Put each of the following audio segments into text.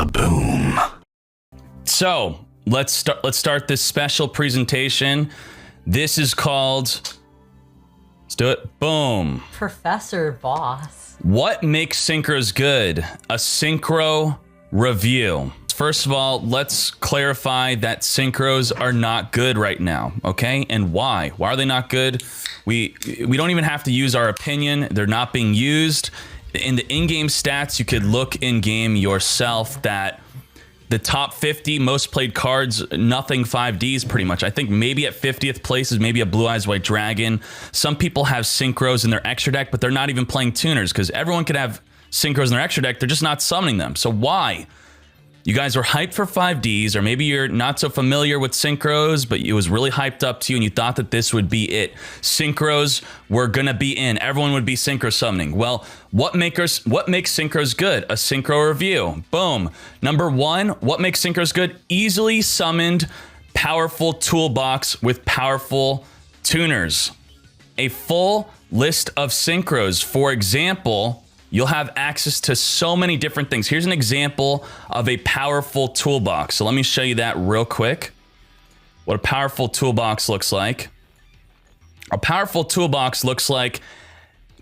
Kaboom. So let's start this special presentation. This is called, let's do it. Boom. Professor Boss. What makes synchros good? A synchro review. First of all, let's clarify that synchros are not good right now, okay? And why? Why are they not good? We don't even have to use our opinion. They're not being used. In the in-game stats, you could look in-game yourself that the top 50 most played cards, nothing 5Ds pretty much. I think maybe at 50th place is maybe a Blue Eyes White Dragon. Some people have synchros in their extra deck, but they're not even playing tuners because everyone could have synchros in their extra deck. They're just not summoning them. So why? You guys are hyped for 5Ds, or maybe you're not so familiar with synchros, but it was really hyped up to you and you thought that this would be it. Synchros were gonna be in. Everyone would be synchro summoning. Well, what makes synchros good? A synchro review. Boom. Number one, what makes synchros good? Easily summoned, powerful toolbox with powerful tuners. A full list of synchros. For example, you'll have access to so many different things. Here's an example of a powerful toolbox. So let me show you that real quick. What a powerful toolbox looks like. A powerful toolbox looks like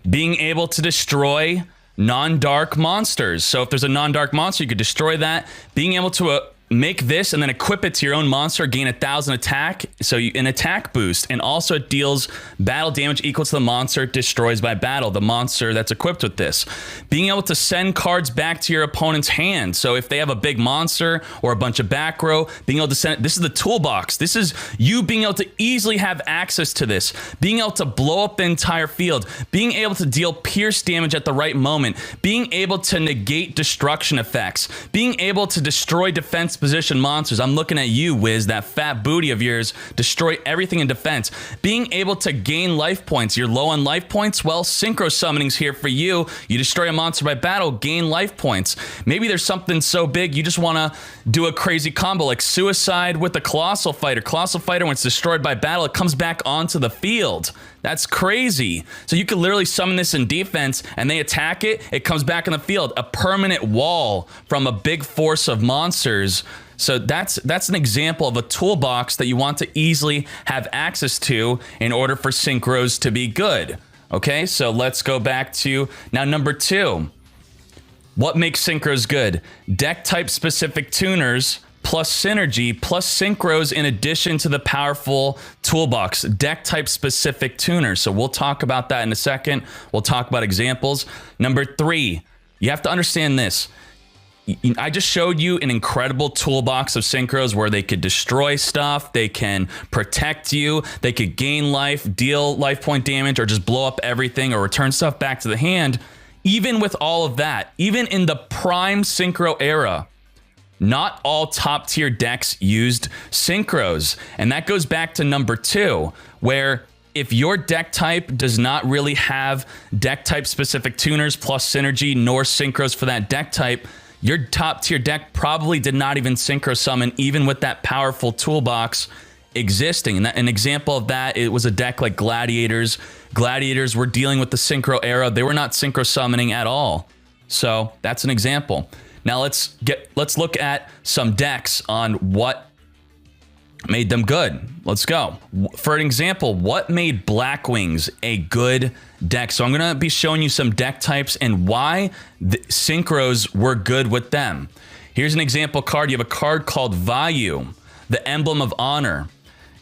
being able to destroy non-dark monsters. So if there's a non-dark monster, you could destroy that. Being able to make this and then equip it to your own monster, gain 1,000 attack, so an attack boost, and also it deals battle damage equal to the monster it destroys by battle, the monster that's equipped with this. Being able to send cards back to your opponent's hand, so if they have a big monster or a bunch of back row, being able to send, this is the toolbox. This is you being able to easily have access to this, being able to blow up the entire field, being able to deal pierce damage at the right moment, being able to negate destruction effects, being able to destroy defense position monsters. I'm looking at you, Wiz, that fat booty of yours, destroy everything in defense. Being able to gain life points. You're low on life points? Well, synchro summoning's here for you. You destroy a monster by battle, gain life points. Maybe there's something so big you just want to do a crazy combo like suicide with the Colossal Fighter. Colossal Fighter, when it's destroyed by battle, it comes back onto the field. That's crazy. So you could literally summon this in defense and they attack it, it comes back in the field. A permanent wall from a big force of monsters. So that's an example of a toolbox that you want to easily have access to in order for synchros to be good. Okay, so let's go back to now number two. What makes synchros good? Deck type specific tuners plus synergy, plus synchros in addition to the powerful toolbox, deck type specific tuners. So we'll talk about that in a second. We'll talk about examples. Number three, you have to understand this. I just showed you an incredible toolbox of synchros where they could destroy stuff, they can protect you, they could gain life, deal life point damage, or just blow up everything or return stuff back to the hand. Even with all of that, even in the prime synchro era, not all top tier decks used synchros. And that goes back to number two, where if your deck type does not really have deck type specific tuners plus synergy nor synchros for that deck type, your top tier deck probably did not even synchro summon even with that powerful toolbox existing. And an example of that, it was a deck like Gladiators. Gladiators were dealing with the synchro era. They were not synchro summoning at all. So that's an example. Now let's look at some decks on what made them good. Let's go. For an example, what made Blackwings a good deck? So I'm going to be showing you some deck types and why the synchros were good with them. Here's an example card. You have a card called Vayu, the Emblem of Honor.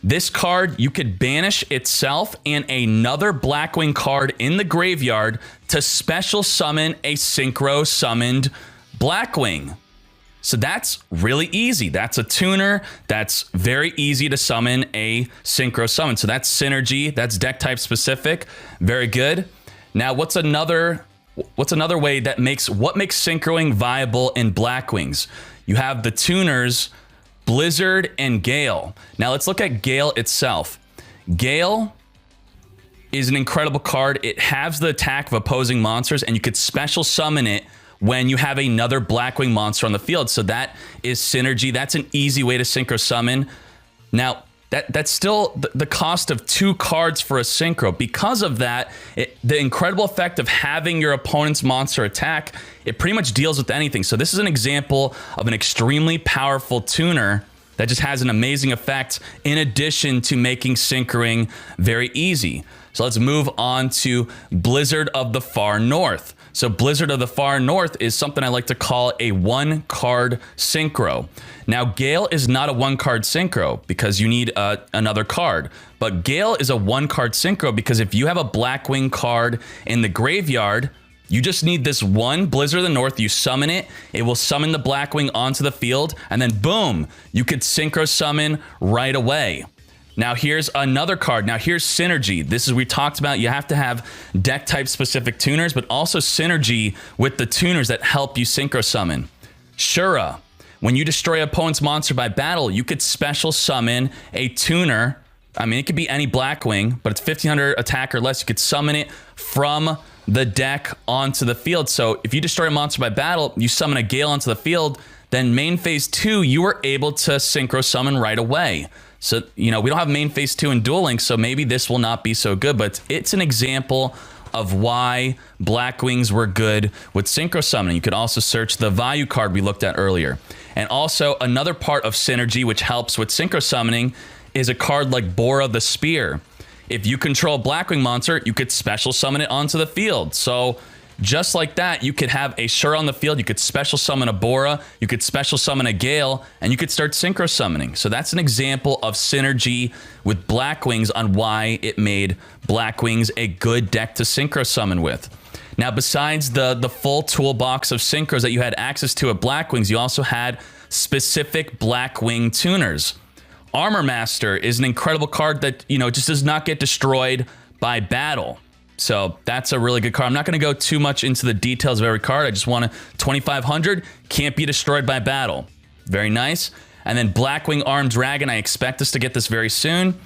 This card, you could banish itself and another Blackwing card in the graveyard to special summon a synchro summoned Blackwing. So that's really easy. That's a tuner. That's very easy to summon a synchro summon. So that's synergy. That's deck type specific. Very good. Now, what's another way that makes synchroing viable in Blackwings? You have the tuners Blizzard and Gale. Now let's look at Gale itself. Gale is an incredible card. It has the attack of opposing monsters, and you could special summon it when you have another Blackwing monster on the field. So that is synergy. That's an easy way to synchro summon. Now, that's still the cost of 2 cards for a synchro. Because of that, the incredible effect of having your opponent's monster attack, it pretty much deals with anything. So this is an example of an extremely powerful tuner that just has an amazing effect in addition to making synchroing very easy. So let's move on to Blizzard of the Far North. So Blizzard of the Far North is something I like to call a 1-card synchro. Now, Gale is not a 1-card synchro because you need another card. But Gale is a 1-card synchro because if you have a Blackwing card in the graveyard, you just need this one Blizzard of the North, you summon it, it will summon the Blackwing onto the field, and then boom, you could synchro summon right away. Now here's another card. Now here's Synergy. This is, we talked about, you have to have deck type specific tuners, but also synergy with the tuners that help you synchro summon. Shura. When you destroy an opponent's monster by battle, you could special summon a tuner. I mean, it could be any Blackwing, but it's 1500 attack or less. You could summon it from the deck onto the field. So if you destroy a monster by battle, you summon a Gale onto the field, then main phase 2, you were able to synchro summon right away. So, you know, we don't have main phase 2 in Duel Links, so maybe this will not be so good, but it's an example of why Blackwings were good with synchro summoning. You could also search the value card we looked at earlier. And also another part of synergy which helps with synchro summoning is a card like Bora the Spear. If you control a Blackwing monster, you could special summon it onto the field. So just like that, you could have a Shura on the field, you could special summon a Bora, you could special summon a Gale, and you could start synchro summoning. So that's an example of synergy with Blackwings on why it made Blackwings a good deck to synchro summon with. Now, besides the full toolbox of synchros that you had access to at Blackwings, you also had specific Blackwing tuners. Armor Master is an incredible card that, you know, just does not get destroyed by battle. So that's a really good card. I'm not going to go too much into the details of every card. I just want to 2500, can't be destroyed by battle. Very nice. And then Blackwing Armed Dragon, I expect us to get this very soon.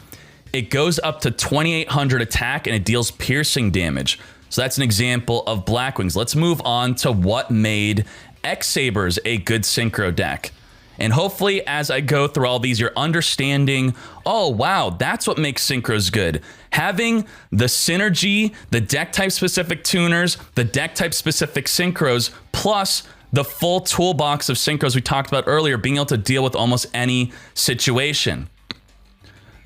It goes up to 2800 attack and it deals piercing damage. So that's an example of Blackwings. Let's move on to what made X-Sabers a good synchro deck. And hopefully as I go through all these, you're understanding, oh, wow, that's what makes synchros good. Having the synergy, the deck type specific tuners, the deck type specific synchros, plus the full toolbox of synchros we talked about earlier, being able to deal with almost any situation.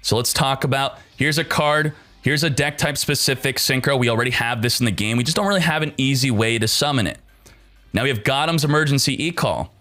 So let's talk about, here's a card, here's a deck type specific synchro. We already have this in the game. We just don't really have an easy way to summon it. Now we have Gotham's Emergency E-Call.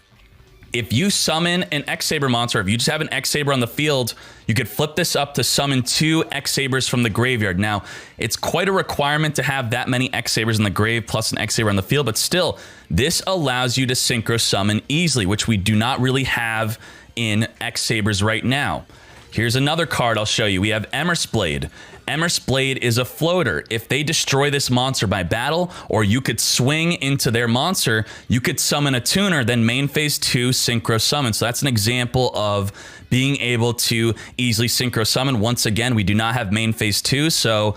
If you summon an X-Saber monster, if you just have an X-Saber on the field, you could flip this up to summon 2 X-Sabers from the graveyard. Now, it's quite a requirement to have that many X-Sabers in the grave plus an X-Saber on the field, but still, this allows you to synchro summon easily, which we do not really have in X-Sabers right now. Here's another card I'll show you. We have Emer's Blade. Emer's Blade is a floater. If they destroy this monster by battle, or you could swing into their monster, you could summon a tuner, then main phase 2 synchro summon. So that's an example of being able to easily synchro summon. Once again, we do not have main phase 2, so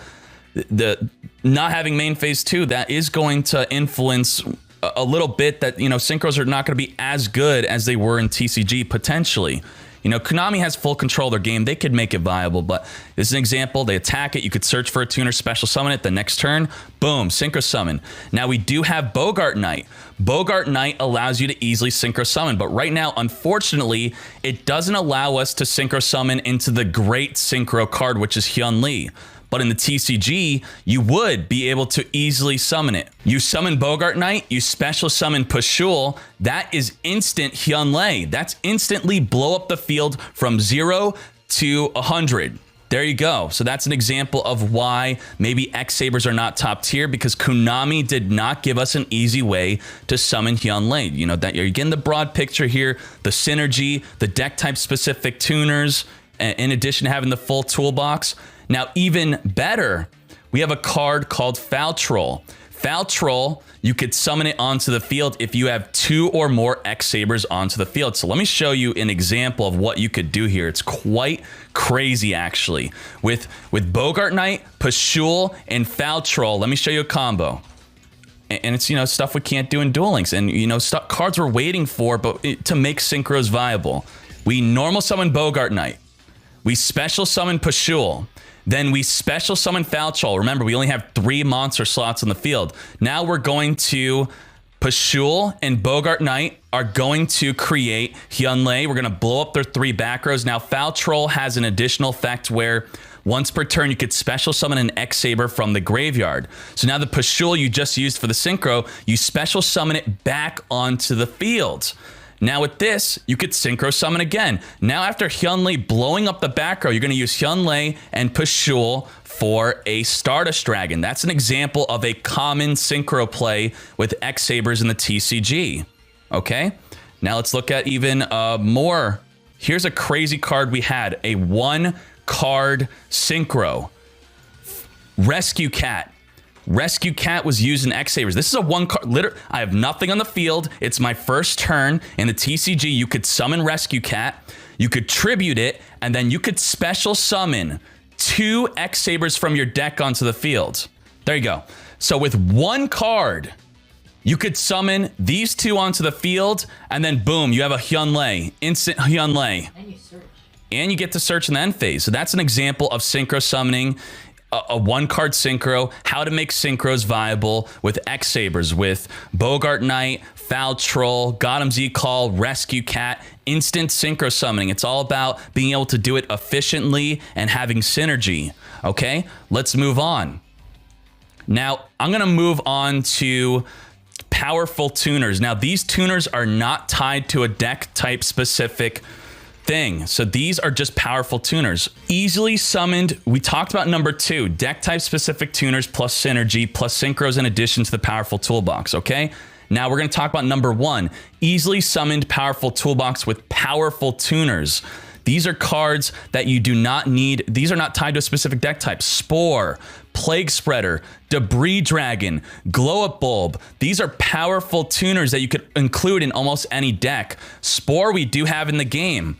the not having main phase 2, that is going to influence a little bit that, you know, synchros are not going to be as good as they were in TCG potentially. You know, Konami has full control of their game. They could make it viable, but this is an example. They attack it. You could search for a tuner, special summon it. The next turn, boom, synchro summon. Now we do have Bogart Knight. Bogart Knight allows you to easily synchro summon, but right now, unfortunately, it doesn't allow us to synchro summon into the great synchro card, which is Hyun Lee. But in the TCG, you would be able to easily summon it. You summon Bogart Knight, you special summon Pashul, that is instant Hyun Lee. That's instantly blow up the field from 0 to 100. There you go. So that's an example of why maybe X-Sabers are not top tier, because Konami did not give us an easy way to summon Hyun Lee. You know, that you're getting the broad picture here, the synergy, the deck type specific tuners, in addition to having the full toolbox. Now, even better, we have a card called Foul Troll. Foul Troll, you could summon it onto the field if you have 2 or more X-Sabers onto the field. So let me show you an example of what you could do here. It's quite crazy, actually. With Bogart Knight, Pashul, and Foul Troll, let me show you a combo. And it's, you know, stuff we can't do in Duel Links. And, you know, cards we're waiting for but to make synchros viable. We normal summon Bogart Knight. We special summon Pashul. Then we special summon Falchol. Remember, we only have 3 monster slots in the field. Now we're going to Pashul and Bogart Knight are going to create Hyunlei. We're going to blow up their 3 back rows. Now, Falchol has an additional effect where once per turn, you could special summon an X-Saber from the graveyard. So now the Pashul you just used for the Synchro, you special summon it back onto the field. Now with this, you could Synchro summon again. Now after Hyunlei blowing up the back row, you're going to use Hyunlei and Pashul for a Stardust Dragon. That's an example of a common Synchro play with X-Sabers in the TCG. Okay, now let's look at even more. Here's a crazy card we had, a 1-card Synchro. Rescue Cat. Rescue Cat was used in X-Sabers. This is a 1-card. I have nothing on the field. It's my first turn in the TCG. You could summon Rescue Cat. You could tribute it, and then you could special summon 2 X-Sabers from your deck onto the field. There you go. So with 1 card, you could summon these 2 onto the field, and then boom, you have a Hyunlei, instant Hyunlei. And you search. And you get to search in the end phase. So that's an example of Synchro summoning a 1-card Synchro, how to make Synchros viable with X-Sabers, with Bogart Knight, Falchol, Gotham Z-Call, Rescue Cat, instant Synchro summoning. It's all about being able to do it efficiently and having synergy. Okay, let's move on. Now, I'm going to move on to powerful tuners. Now, these tuners are not tied to a deck type specific thing. So these are just powerful tuners. Easily summoned, we talked about number 2, deck type specific tuners plus synergy plus synchros in addition to the powerful toolbox, okay? Now we're going to talk about number 1, easily summoned powerful toolbox with powerful tuners. These are cards that you do not need. These are not tied to a specific deck type. Spore, Plague Spreader, Debris Dragon, Glow Up Bulb. These are powerful tuners that you could include in almost any deck. Spore we do have in the game.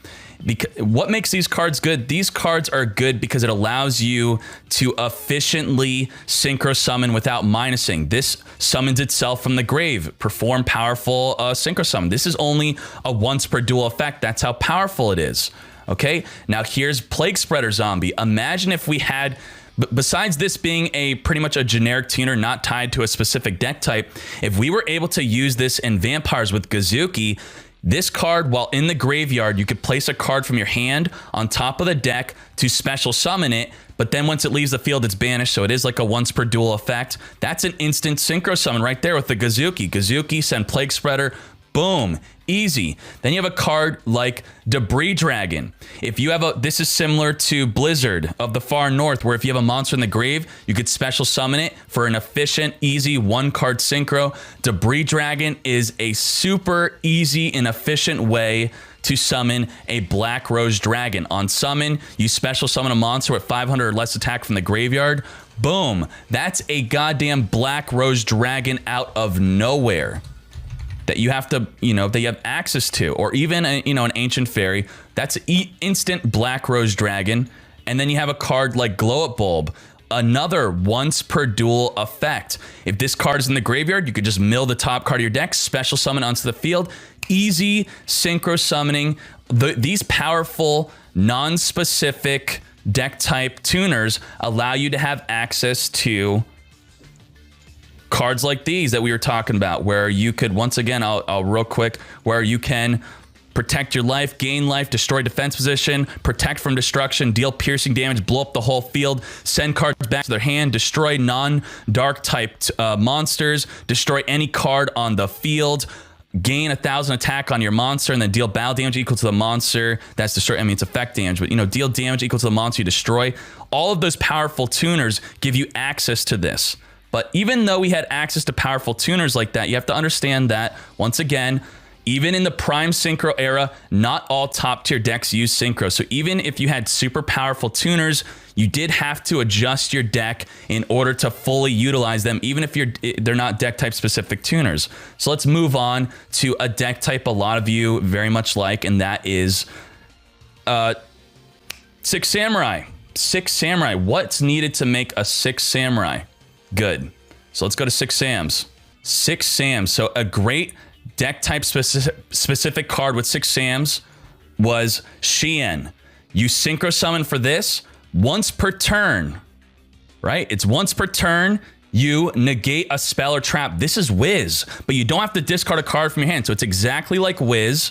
What makes these cards good? These cards are good because it allows you to efficiently Synchro summon without minusing. This summons itself from the grave. Perform powerful Synchro summon. This is only a once per duel effect. That's how powerful it is. Okay, now here's Plague Spreader Zombie. Imagine if we had, besides this being a pretty much a generic tuner not tied to a specific deck type, if we were able to use this in Vampires with Gazuki, this card, while in the graveyard, you could place a card from your hand on top of the deck to special summon it, but then once it leaves the field, it's banished, so it is like a once per duel effect. That's an instant Synchro summon right there with the Gazuki. Gazuki, send Plague Spreader, boom, easy. Then you have a card like Debris Dragon. If you have this is similar to Blizzard of the Far North, where if you have a monster in the grave, you could special summon it for an efficient, easy 1-card Synchro. Debris Dragon is a super easy and efficient way to summon a Black Rose Dragon. On summon, you special summon a monster with 500 or less attack from the graveyard. Boom, that's a goddamn Black Rose Dragon out of nowhere that you have to, that you have access to, or even, an Ancient Fairy. That's instant Black Rose Dragon. And then you have a card like Glow Up Bulb, another once per duel effect. If this card is in the graveyard, you could just mill the top card of your deck, special summon onto the field. Easy Synchro summoning. These powerful, non-specific deck type tuners allow you to have access to cards like these that we were talking about, where you could, once again, I'll real quick, where you can protect your life, gain life, destroy defense position, protect from destruction, deal piercing damage, blow up the whole field, send cards back to their hand, destroy non-dark typed monsters, destroy any card on the field, gain 1,000 attack on your monster, and then deal battle damage equal to the monster that's destroyed. I mean, it's effect damage, but deal damage equal to the monster you destroy. All of those powerful tuners give you access to this. But even though we had access to powerful tuners like that, you have to understand that, once again, even in the prime Synchro era, not all top tier decks use Synchro. So even if you had super powerful tuners, you did have to adjust your deck in order to fully utilize them, even if they're not deck type specific tuners. So let's move on to a deck type a lot of you very much like, and that is Six Samurai. Six Samurai. What's needed to make a Six Samurai good? So let's go to Six Sams. Six Sams. So a great deck type specific card with Six Sams was Shien. You synchro summon for this once per turn, right? It's once per turn. You negate a spell or trap. This is Wiz, but you don't have to discard a card from your hand. So it's exactly like Wiz,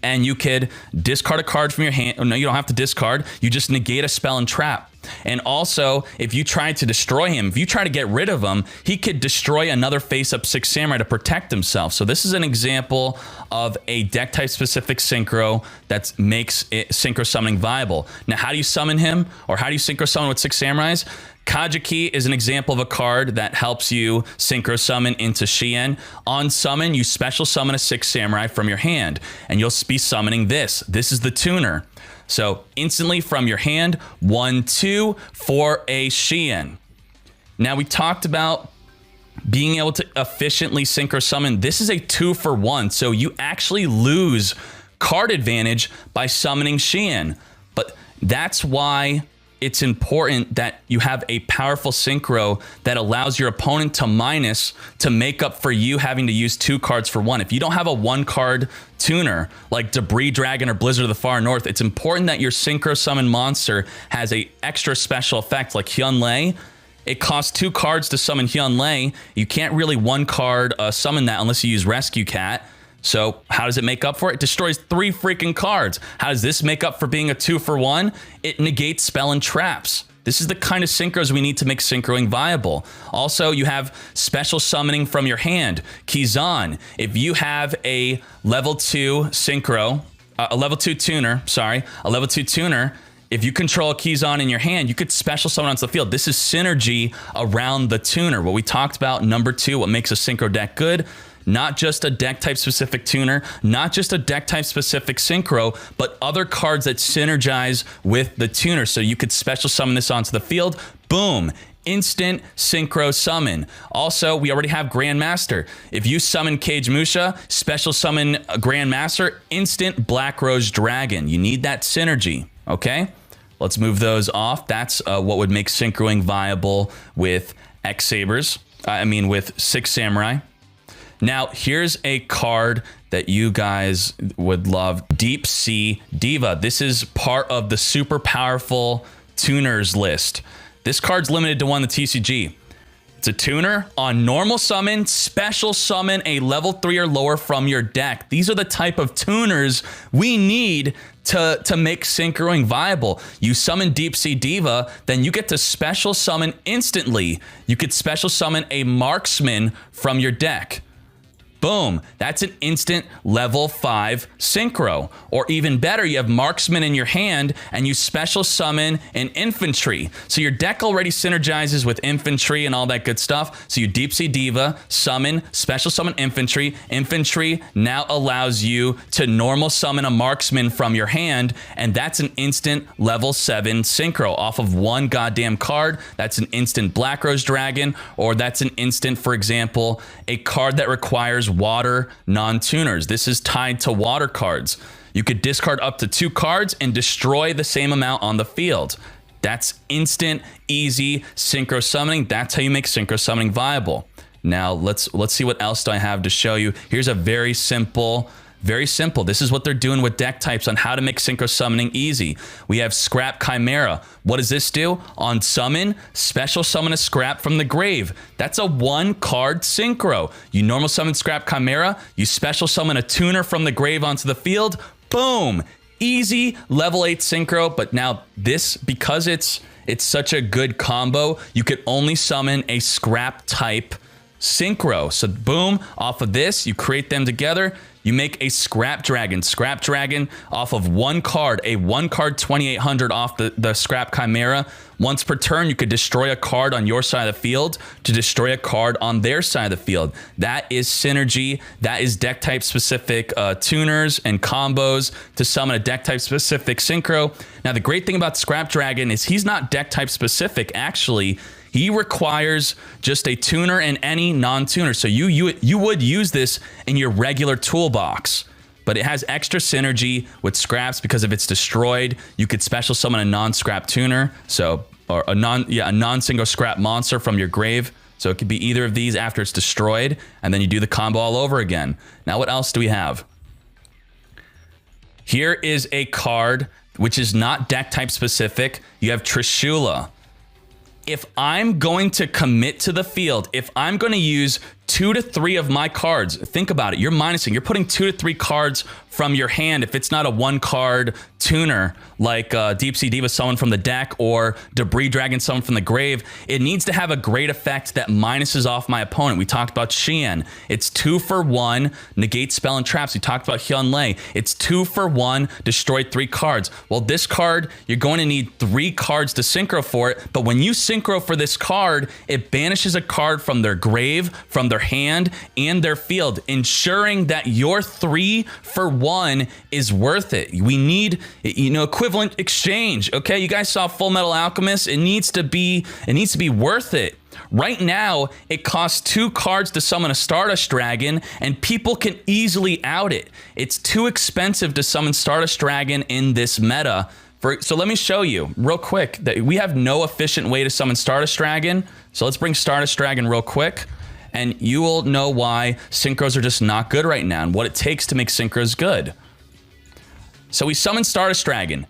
and you could discard a card from your hand. No, you don't have to discard. You just negate a spell and trap. And also, if you try to destroy him, if you try to get rid of him, he could destroy another face-up 6 Samurai to protect himself. So this is an example of a deck type specific synchro that makes it synchro summoning viable. Now, how do you summon him, or how do you synchro summon with 6 Samurais? Kajiki is an example of a card that helps you synchro summon into Shien. On summon, you special summon a 6 Samurai from your hand, and you'll be summoning this. This is the tuner. So instantly from your hand, 1/2 for a Shien. Now we talked about being able to efficiently synchro summon. This is a 2-for-1, so you actually lose card advantage by summoning Shien. But that's why it's important that you have a powerful synchro that allows your opponent to minus to make up for you having to use 2 cards for 1. If you don't have a 1-card tuner like Debris Dragon or Blizzard of the Far North, it's important that your synchro summon monster has a extra special effect like Hyun Lei. It costs 2 cards to summon Hyun Lei. You can't really 1-card summon that unless you use Rescue Cat. So how does it make up for it? It destroys 3 freaking cards. How does this make up for being a 2-for-1? It negates spell and traps. This is the kind of synchros we need to make synchroing viable. Also, you have special summoning from your hand. Kizan, if you have a level 2 synchro, a level 2 tuner, if you control a Kizan in your hand, you could special summon onto the field. This is synergy around the tuner. What we talked about, number 2, what makes a synchro deck good. Not just a deck type specific tuner, not just a deck type specific synchro, but other cards that synergize with the tuner. So you could special summon this onto the field. Boom. Instant synchro summon. Also, we already have Grandmaster. If you summon Cage Musha, special summon a Grandmaster, instant Black Rose Dragon. You need that synergy, okay? Let's move those off. That's what would make synchroing viable with X-Sabers. With 6 Samurai. Now, here's a card that you guys would love. Deep Sea Diva. This is part of the super powerful tuners list. This card's limited to 1 the TCG. It's a tuner. On normal summon, special summon a level 3 or lower from your deck. These are the type of tuners we need to make synchroing viable. You summon Deep Sea Diva, then you get to special summon instantly. You could special summon a marksman from your deck. Boom, that's an instant level 5 synchro. Or even better, you have marksman in your hand and you special summon an infantry. So your deck already synergizes with infantry and all that good stuff. So you Deep Sea Diva, summon, special summon infantry. Infantry now allows you to normal summon a marksman from your hand, and that's an instant level 7 synchro off of 1 goddamn card. That's an instant Black Rose Dragon, or that's an instant, for example, a card that requires water non-tuners. This is tied to water cards. You could discard up to 2 cards and destroy the same amount on the field. That's instant, easy synchro summoning. That's how you make synchro summoning viable. Now let's see what else do I have to show you. Here's a very simple. This is what they're doing with deck types on how to make synchro summoning easy. We have Scrap Chimera. What does this do? On summon, special summon a scrap from the grave. That's a 1-card synchro. You normal summon Scrap Chimera, you special summon a tuner from the grave onto the field. Boom. Easy level 8 synchro, but now this, because it's such a good combo, you could only summon a scrap type synchro. So boom, off of this, you create them together. You make a Scrap Dragon. Scrap Dragon off of 1 card, a 1-card 2800 off the Scrap Chimera. Once per turn, you could destroy a card on your side of the field to destroy a card on their side of the field. That is synergy. That is deck type specific tuners and combos to summon a deck type specific synchro. Now, the great thing about Scrap Dragon is he's not deck type specific, actually. He requires just a tuner and any non-tuner. So you would use this in your regular toolbox, but it has extra synergy with scraps because if it's destroyed, you could special summon a non-scrap tuner. So, or a non-single scrap monster from your grave. So it could be either of these after it's destroyed, and then you do the combo all over again. Now, what else do we have? Here is a card which is not deck type specific. You have Trishula. If I'm going to commit to the field, if I'm going to use 2 to 3 of my cards, think about it. You're minusing. You're putting 2 to 3 cards from your hand if it's not a 1-card tuner like Deep Sea Diva summon from the deck or Debris Dragon summon from the grave. It needs to have a great effect that minuses off my opponent. We talked about Xian. It's 2 for 1, negate spell and traps. We talked about Hyunlei. It's 2 for 1, destroy 3 cards. Well, this card, you're going to need 3 cards to synchro for it. But when you synchro for this card, it banishes a card from their grave, from their hand, and their field, ensuring that your 3 for 1 is worth it. We need, equivalent exchange. Okay, you guys saw Full Metal Alchemist. It needs to be worth it. Right now, it costs 2 cards to summon a Stardust Dragon, and people can easily out it. It's too expensive to summon Stardust Dragon in this meta. So let me show you real quick that we have no efficient way to summon Stardust Dragon. So let's bring Stardust Dragon real quick, and you will know why Synchros are just not good right now and what it takes to make Synchros good. So we summoned Stardust Dragon.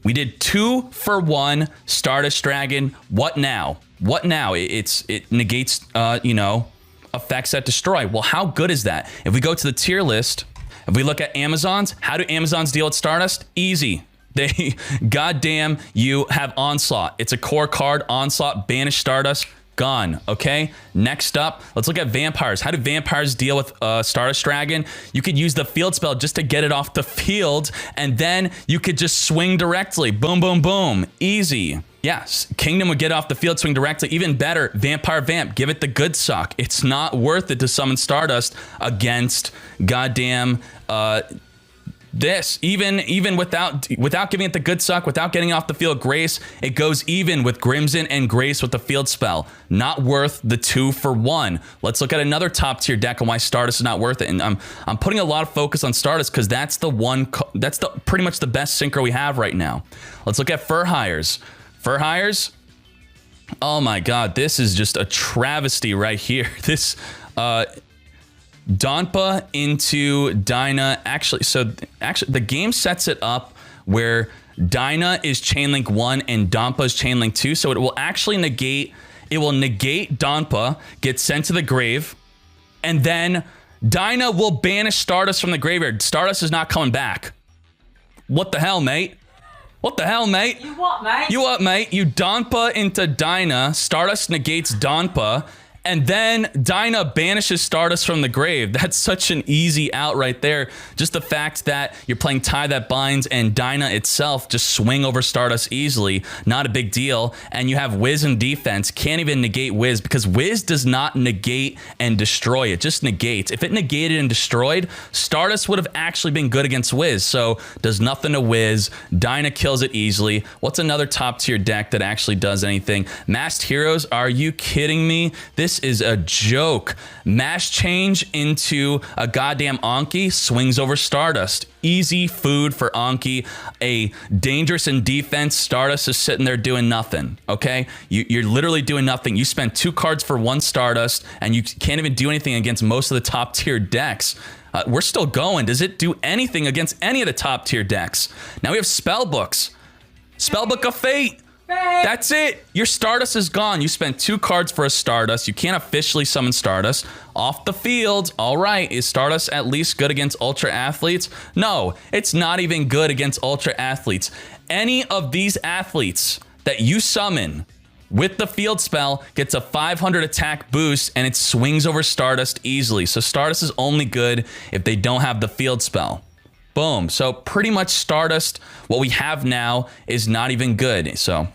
We did 2 for 1 Stardust Dragon. What now? What now? It negates, effects that destroy. Well, how good is that? If we go to the tier list, if we look at Amazons, how do Amazons deal with Stardust? Easy. They, goddamn, you have Onslaught. It's a core card. Onslaught, banish Stardust. Gone. Okay, next up, let's look at vampires. How do vampires deal with Stardust Dragon? You could use the field spell just to get it off the field, and then you could just swing directly. Boom, boom, boom. Easy. Yes, Kingdom would get off the field, swing directly. Even better, Vampire Vamp, give it the good suck. It's not worth it to summon Stardust against goddamn this. Even without giving it the good suck, without getting off the field Grace, it goes even with Crimson and Grace with the field spell. Not worth the 2 for 1. Let's look at another top tier deck and why Stardust is not worth it. And I'm putting a lot of focus on Stardust because that's pretty much the best synchro we have right now. Let's look at Fur Hires. Fur Hires. Oh my god, this is just a travesty right here. This Donpa into Dyna. Actually, the game sets it up where Dyna is Chainlink 1 and Donpa is Chainlink 2. So it will actually negate Donpa, get sent to the grave, and then Dyna will banish Stardust from the graveyard. Stardust is not coming back. What the hell, mate? What the hell, mate? You what, mate? You what, mate? You Donpa into Dyna, Stardust negates Donpa, and then Dyna banishes Stardust from the grave. That's such an easy out right there. Just the fact that you're playing Tie That Binds and Dyna itself just swing over Stardust easily. Not a big deal. And you have Wiz in defense. Can't even negate Wiz because Wiz does not negate and destroy. It just negates. If it negated and destroyed, Stardust would have actually been good against Wiz. So does nothing to Wiz. Dyna kills it easily. What's another top tier deck that actually does anything? Masked Heroes? Are you kidding me? This is a joke. Mash change into a goddamn Anki, swings over Stardust. Easy food for Anki. A dangerous in defense. Stardust is sitting there doing nothing. Okay, you're literally doing nothing. You spent 2 cards for 1 Stardust, and you can't even do anything against most of the top tier decks. We're still going. Does it do anything against any of the top tier decks? Now we have Spellbooks. Spellbook of Fate. That's it. Your Stardust is gone. You spent 2 cards for a Stardust. You can't officially summon Stardust. Off the field. All right. Is Stardust at least good against Ultra Athletes? No, it's not even good against Ultra Athletes. Any of these athletes that you summon with the field spell gets a 500 attack boost and it swings over Stardust easily. So Stardust is only good if they don't have the field spell. Boom. So pretty much Stardust, what we have now, is not even good. So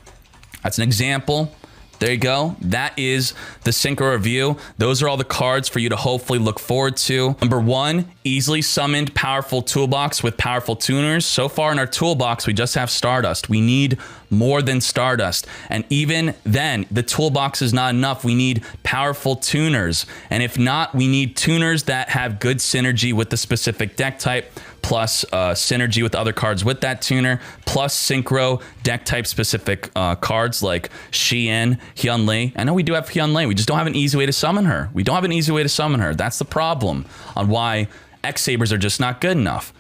that's an example. There you go. That is the Synchro review. Those are all the cards for you to hopefully look forward to. Number 1, easily summoned powerful toolbox with powerful tuners. So far in our toolbox, we just have Stardust. We need more than Stardust. And even then, the toolbox is not enough. We need powerful tuners. And if not, we need tuners that have good synergy with the specific deck type, plus synergy with other cards with that tuner, plus synchro deck type specific cards like Xian, Hyunlei. I know we do have Hyunlei. We just don't have an easy way to summon her. We don't have an easy way to summon her. That's the problem on why X Sabers are just not good enough.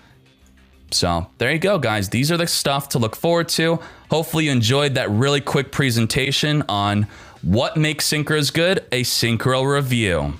So there you go, guys. These are the stuff to look forward to. Hopefully you enjoyed that really quick presentation on what makes Synchros good, a Synchro review.